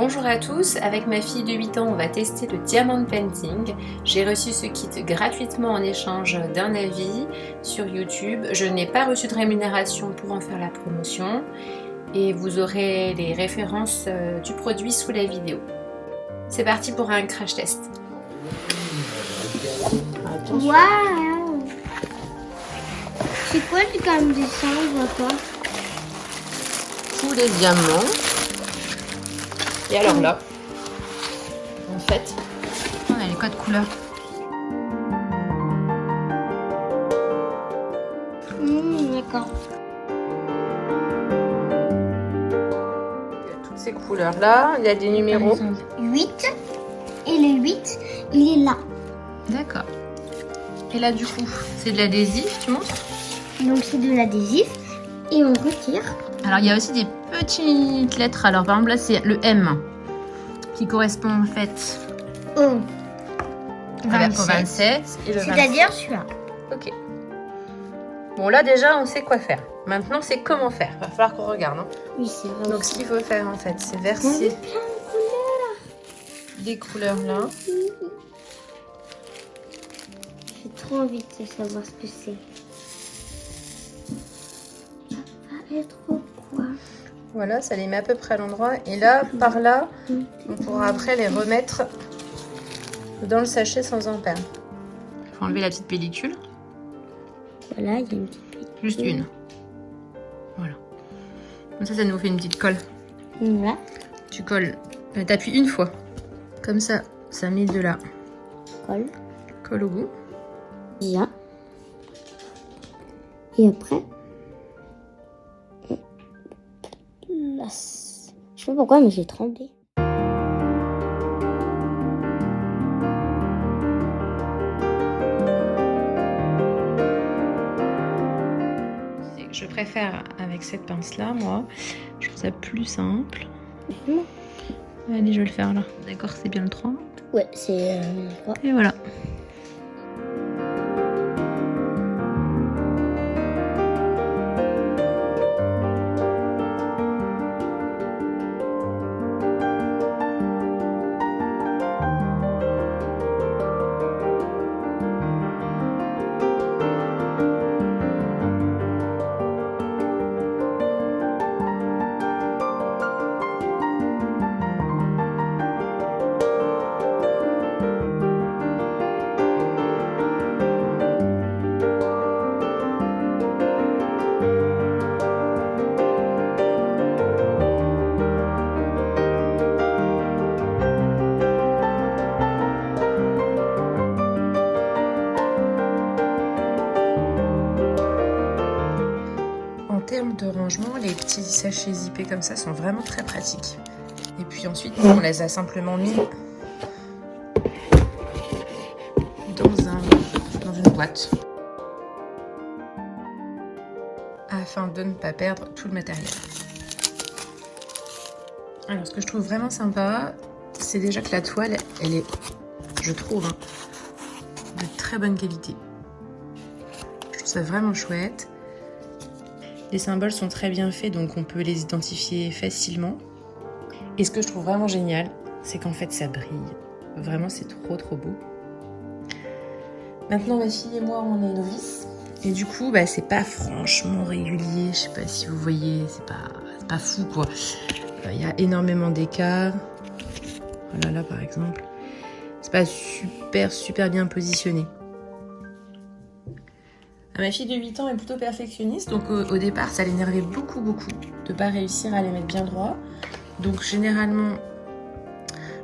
Bonjour à tous, avec ma fille de 8 ans on va tester le diamond painting. J'ai reçu ce kit gratuitement en échange d'un avis sur YouTube. Je n'ai pas reçu de rémunération pour en faire la promotion et vous aurez les références du produit sous la vidéo. C'est parti pour un crash test. Waouh! C'est quoi comme dessin, on voit pas? Tous les diamants. Et alors là, en fait, on a les codes couleurs. D'accord. Il y a toutes ces couleurs là, il y a des numéros. 8. Et le 8, il est là. D'accord. Et là du coup, c'est de l'adhésif, tu montres? Donc c'est de l'adhésif. Et on retire. Alors il y a aussi des petites lettres. Alors par exemple là c'est le M qui correspond en fait Au au 27 et le 27. C'est-à-dire celui-là. Ok. Bon là déjà on sait quoi faire. Maintenant c'est comment faire. Va falloir qu'on regarde. Hein. Oui, c'est vrai. Donc ce qu'il faut faire en fait c'est verser des couleurs là. J'ai trop envie de savoir ce que c'est. Ça va être quoi? Voilà, ça les met à peu près à l'endroit. Et là, par là, on pourra après les remettre dans le sachet sans en perdre. Il faut enlever la petite pellicule. Voilà, il y a une petite pellicule. Juste une. Voilà. Comme ça nous fait une petite colle. Voilà. Tu colles, t'appuies une fois. Comme ça, ça met de la Colle. colle au goût. Là. Et après. Là. Je sais pas pourquoi, mais j'ai tremblé. Je préfère avec cette pince-là, moi. Je trouve ça plus simple. Allez, je vais le faire là. D'accord, c'est bien le 3. Ouais, c'est 3. Et voilà. En termes de rangement, les petits sachets zippés comme ça sont vraiment très pratiques. Et puis ensuite, on les a simplement mis dans une boîte afin de ne pas perdre tout le matériel. Alors, ce que je trouve vraiment sympa, c'est déjà que la toile, elle est, je trouve, de très bonne qualité. Je trouve ça vraiment chouette. Les symboles sont très bien faits, donc on peut les identifier facilement. Et ce que je trouve vraiment génial, c'est qu'en fait ça brille. Vraiment, c'est trop trop beau. Maintenant, ma fille et moi, on est novices. Et du coup, c'est pas franchement régulier. Je sais pas si vous voyez, c'est pas fou quoi. Il y a énormément d'écart. Voilà, là par exemple. C'est pas super bien positionné. Ma fille de 8 ans est plutôt perfectionniste, donc au départ ça l'énervait beaucoup de pas réussir à les mettre bien droit. Donc généralement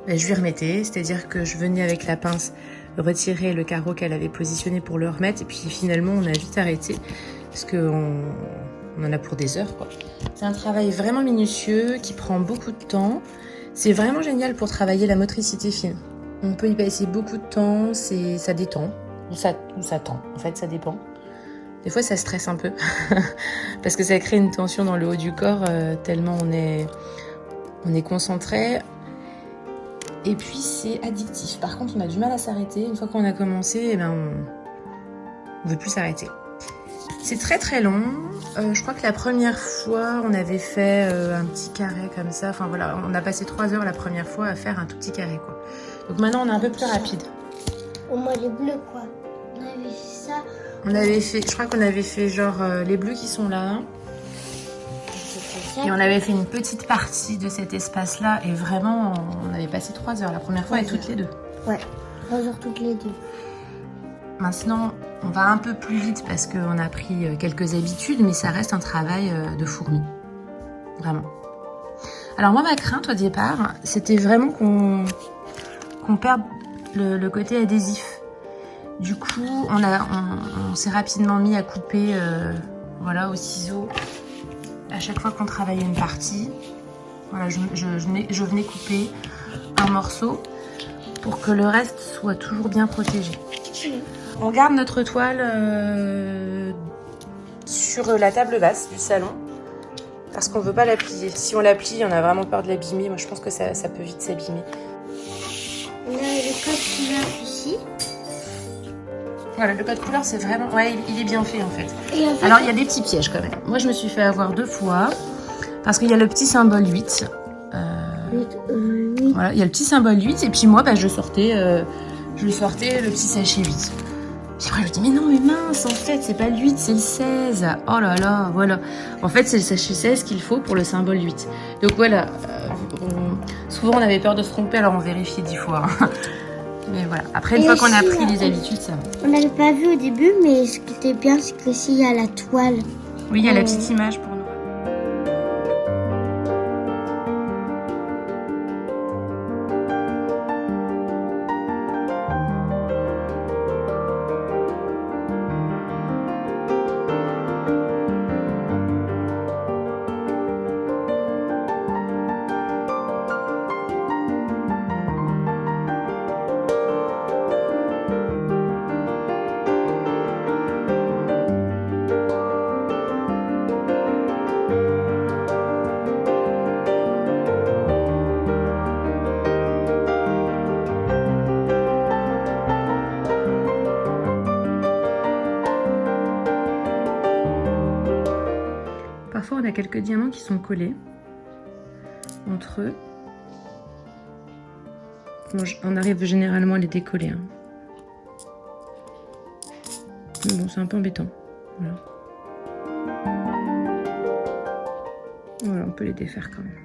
je lui remettais, c'est-à-dire que je venais avec la pince retirer le carreau qu'elle avait positionné pour le remettre, et puis finalement on a vite arrêté parce qu'on en a pour des heures quoi. C'est un travail vraiment minutieux qui prend beaucoup de temps. C'est vraiment génial pour travailler la motricité fine. On peut y passer beaucoup de temps, ça détend ou ça tend, en fait ça dépend. Des fois, ça stresse un peu parce que ça crée une tension dans le haut du corps tellement on est concentré. Et puis, c'est addictif. Par contre, on a du mal à s'arrêter. Une fois qu'on a commencé, on ne veut plus s'arrêter. C'est très très long. Je crois que la première fois, on avait fait un petit carré comme ça. Enfin voilà, on a passé 3 heures la première fois à faire un tout petit carré quoi. Donc maintenant, on est un peu plus rapide. Au moins les bleus quoi. On avait fait ça. On avait fait, je crois qu'on avait fait genre les bleus qui sont là. Et on avait fait une petite partie de cet espace-là. Et vraiment, on avait passé 3 heures la première fois et toutes les deux. Ouais, 3 heures toutes les deux. Maintenant, on va un peu plus vite parce qu'on a pris quelques habitudes, mais ça reste un travail de fourmi. Vraiment. Alors moi, ma crainte au départ, c'était vraiment qu'on perde le côté adhésif. Du coup, on s'est rapidement mis à couper voilà, au ciseau à chaque fois qu'on travaillait une partie. Voilà, je venais couper un morceau pour que le reste soit toujours bien protégé. On garde notre toile sur la table basse du salon parce qu'on ne veut pas la plier. Si on la plie, on a vraiment peur de l'abîmer. Moi, je pense que ça peut vite s'abîmer. On a le code couleur ici. Voilà, le code couleur, c'est vraiment... Ouais, il est bien fait, en fait. Et en fait, Alors, il y a des petits pièges, quand même. Moi, je me suis fait avoir 2 fois parce qu'il y a le petit symbole 8. oui. Voilà, il y a le petit symbole 8 et puis moi, bah, je sortais le petit sachet 8. Puis après, je me dis, mais non, mais mince, en fait, c'est pas le 8, c'est le 16. Oh là là, voilà. En fait, c'est le sachet 16 qu'il faut pour le symbole 8. Donc voilà, souvent on avait peur de se tromper, alors on vérifiait 10 fois. Mais voilà, après, une fois qu'on a pris les habitudes, ça va. On n'avait pas vu au début, mais ce qui était bien, c'est que s'il y a la toile. Oui, il y a la petite image pour nous. Parfois, on a quelques diamants qui sont collés entre eux. Bon, on arrive généralement à les décoller. Hein. Mais bon, c'est un peu embêtant. Voilà. Voilà, on peut les défaire quand même.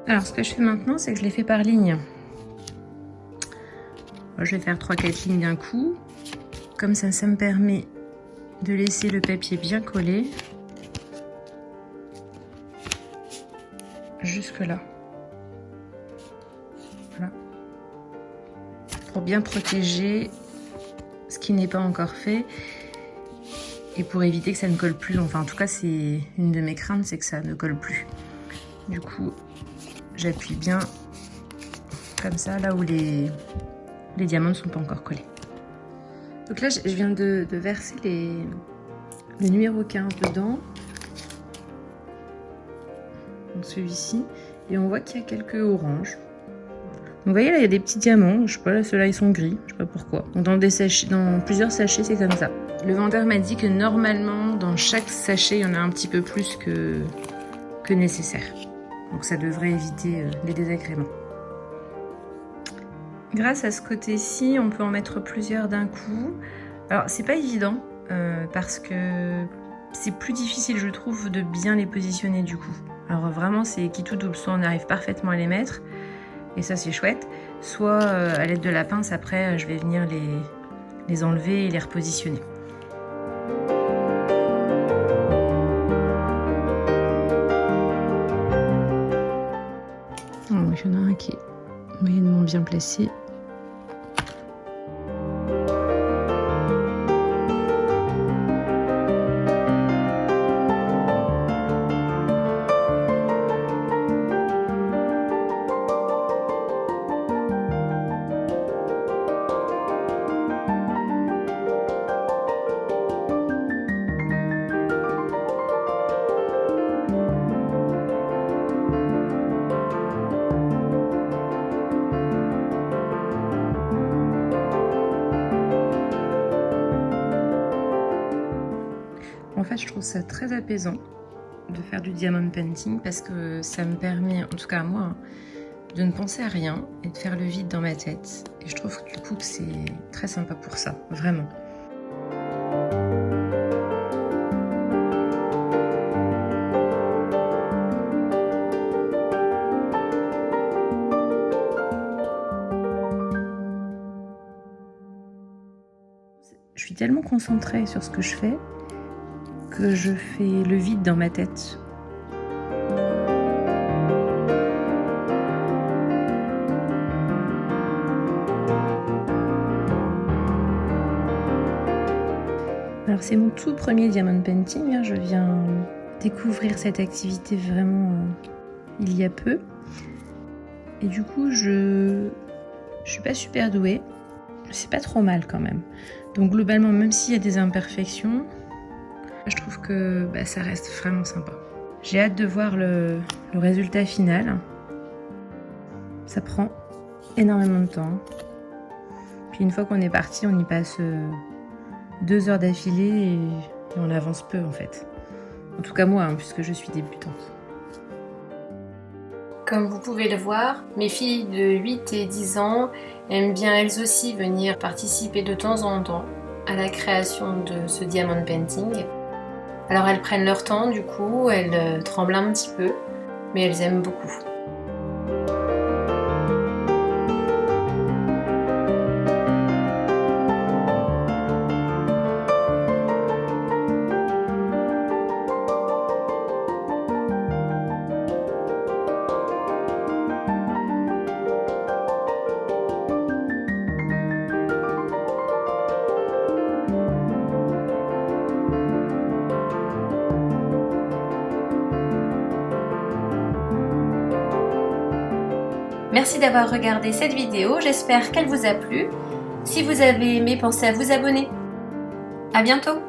Alors, ce que je fais maintenant, c'est que je les fais par ligne. Je vais faire 3-4 lignes d'un coup. Comme ça me permet de laisser le papier bien collé. Jusque là. Voilà. Pour bien protéger ce qui n'est pas encore fait. Et pour éviter que ça ne colle plus. Enfin, en tout cas, c'est une de mes craintes, c'est que ça ne colle plus. Du coup, j'appuie bien comme ça, là où les diamants ne sont pas encore collés. Donc là, je viens de verser le numéro 15 dedans. Donc celui-ci. Et on voit qu'il y a quelques oranges. Donc vous voyez, là, il y a des petits diamants. Je sais pas, là, ceux-là, ils sont gris. Je sais pas pourquoi. Donc dans plusieurs sachets, c'est comme ça. Le vendeur m'a dit que normalement, dans chaque sachet, il y en a un petit peu plus que nécessaire. Donc ça devrait éviter les désagréments. Grâce à ce côté-ci, on peut en mettre plusieurs d'un coup. Alors c'est pas évident parce que c'est plus difficile, je trouve, de bien les positionner du coup. Alors vraiment, c'est qui tout double. Soit on arrive parfaitement à les mettre, et ça c'est chouette. Soit à l'aide de la pince, après, je vais venir les enlever et les repositionner. Il y en a un qui est moyennement bien placé. En fait, je trouve ça très apaisant de faire du diamond painting parce que ça me permet, en tout cas à moi, hein, de ne penser à rien et de faire le vide dans ma tête. Et je trouve du coup que c'est très sympa pour ça, vraiment. Je suis tellement concentrée sur ce que je fais que je fais le vide dans ma tête. Alors c'est mon tout premier diamond painting, hein. Je viens découvrir cette activité vraiment il y a peu. Et du coup je suis pas super douée, c'est pas trop mal quand même. Donc globalement, même s'il y a des imperfections, je trouve que ça reste vraiment sympa. J'ai hâte de voir le résultat final. Ça prend énormément de temps. Puis une fois qu'on est parti, on y passe 2 heures d'affilée et on avance peu en fait. En tout cas moi, hein, puisque je suis débutante. Comme vous pouvez le voir, mes filles de 8 et 10 ans aiment bien elles aussi venir participer de temps en temps à la création de ce diamond painting. Alors elles prennent leur temps du coup, elles tremblent un petit peu, mais elles aiment beaucoup. Merci d'avoir regardé cette vidéo, j'espère qu'elle vous a plu. Si vous avez aimé, pensez à vous abonner. À bientôt!